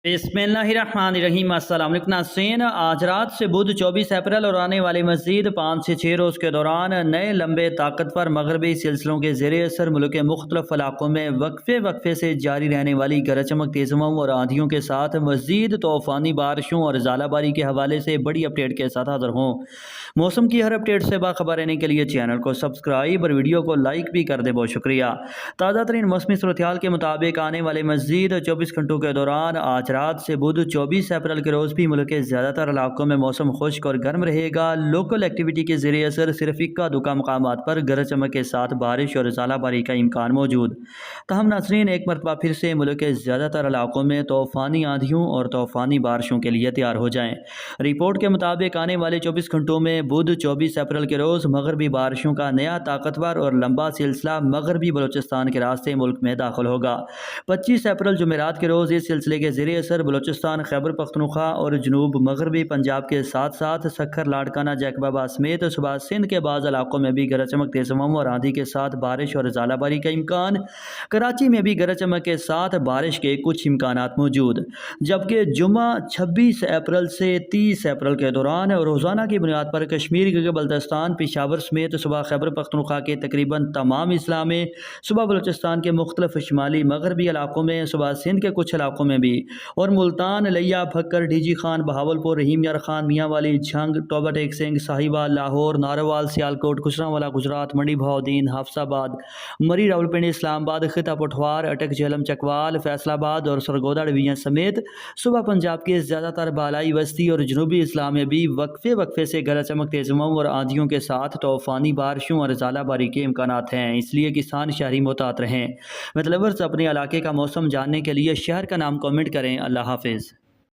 बिस्मिल्लाहिर्रहमानिर्रहीम। अस्सलाम वालेकुम नाज़रीन। आज रात से बुध 24 अप्रैल और आने वाली मज़ीद 5 से 6 रोज़ के दौरान नए लंबे ताकतवर मगरबी सिलसिलों के ज़ेरे असर मुल्क के मुख्तलिफ इलाकों में वक्फे से जारी रहने वाली गरज चमक, तेज़ हवाओं और आंधियों के साथ मज़ीद तूफ़ानी बारिशों और ज़ालाबारी के हवाले से बड़ी अपडेट के साथ हाज़िर हों। मौसम की हर अपडेट से बाखबर रहने के लिए चैनल को सब्सक्राइब और वीडियो को लाइक भी कर दे, बहुत शुक्रिया। ताज़ा तरीन मौसमी सूरत-ए-हाल के मुताबिक आने वाले मज़ीद 24 घंटों के दौरान आज रात से बुध 24 अप्रैल के रोज़ भी मुल्क के ज़्यादातर इलाकों में मौसम खुश्क और गर्म रहेगा। लोकल एक्टिविटी के ज़रिए असर सिर्फ इक्का दुक्का मकामात पर गरज चमक के साथ बारिश और ज़ालाबारी का इम्कान मौजूद। तहम नाज़रीन, एक मरतबा फिर से मुल्क के ज़्यादातर इलाकों में तूफ़ानी आंधियों और तूफ़ानी बारिशों के लिए तैयार हो जाएँ। रिपोर्ट के मुताबिक आने वाले 24 घंटों में बुध 24 अप्रैल के रोज़ मगरबी बारिशों का नया ताकतवर और लंबा सिलसिला मगरबी बलोचिस्तान के रास्ते मुल्क में दाखिल होगा। 25 अप्रैल जुमेरात के रोज़ इस सिलसिले के ज़रिए असर बलोचिस्तान, खैबर पख्तूनख्वा और जनूब मगरबी पंजाब के साथ साथ सखर, लाड़काना, जैकबाबा समेत सुबह सिंध के बाज़ इलाकों में भी गरज चमक, तेज़ हवाओं और आंधी के साथ बारिश और ज़ालाबारी का इम्कान। कराची में भी गरज चमक के साथ बारिश के कुछ इम्कानात मौजूद। जबकि जुम्मा 26 अप्रैल से 30 अप्रैल के दौरान रोज़ाना की बुनियाद पर कश्मीर, गिलगित बल्तिस्तान, पेशावर समेत सुबह खैबर पख्तूनख्वा के तकरीबन तमाम अजला में, सुबह बलूचिस्तान के मुख्तलिफ शुमाली मगरबी इलाकों में, सुबह सिंध के कुछ इलाकों में भी, और मुल्तान, लिया, भक्कर, डीजी खान, बहावलपुर, रहीम यार खान, मियांवाली, झंग, टोबा टेक सिंह, साहिवाल, लाहौर, नारोवाल, सियालकोट, गुजरांवाला, गुजरात, मंडी बहाउद्दीन, हाफसाबाद, मरी, रावलपिंडी, इस्लामाबाद, खिता पठवार, अटक, झेलम, चकवाल, फैसलाबाद और सरगोदा डिवीजन समेत सुबह पंजाब के ज़्यादातर बालाई बस्ती और जनूबी इस्लाम में भी वक्फे से गरज चमक, तेज़ हवाओं और आंधियों के साथ तूफ़ानी बारिशों और ज़ालाबारी के इम्कानात हैं। इसलिए किसान शहरी मोहतात रहें। मतलब अपने इलाके का मौसम जानने के लिए शहर का नाम कमेंट करें। अल्लाह हाफिज़।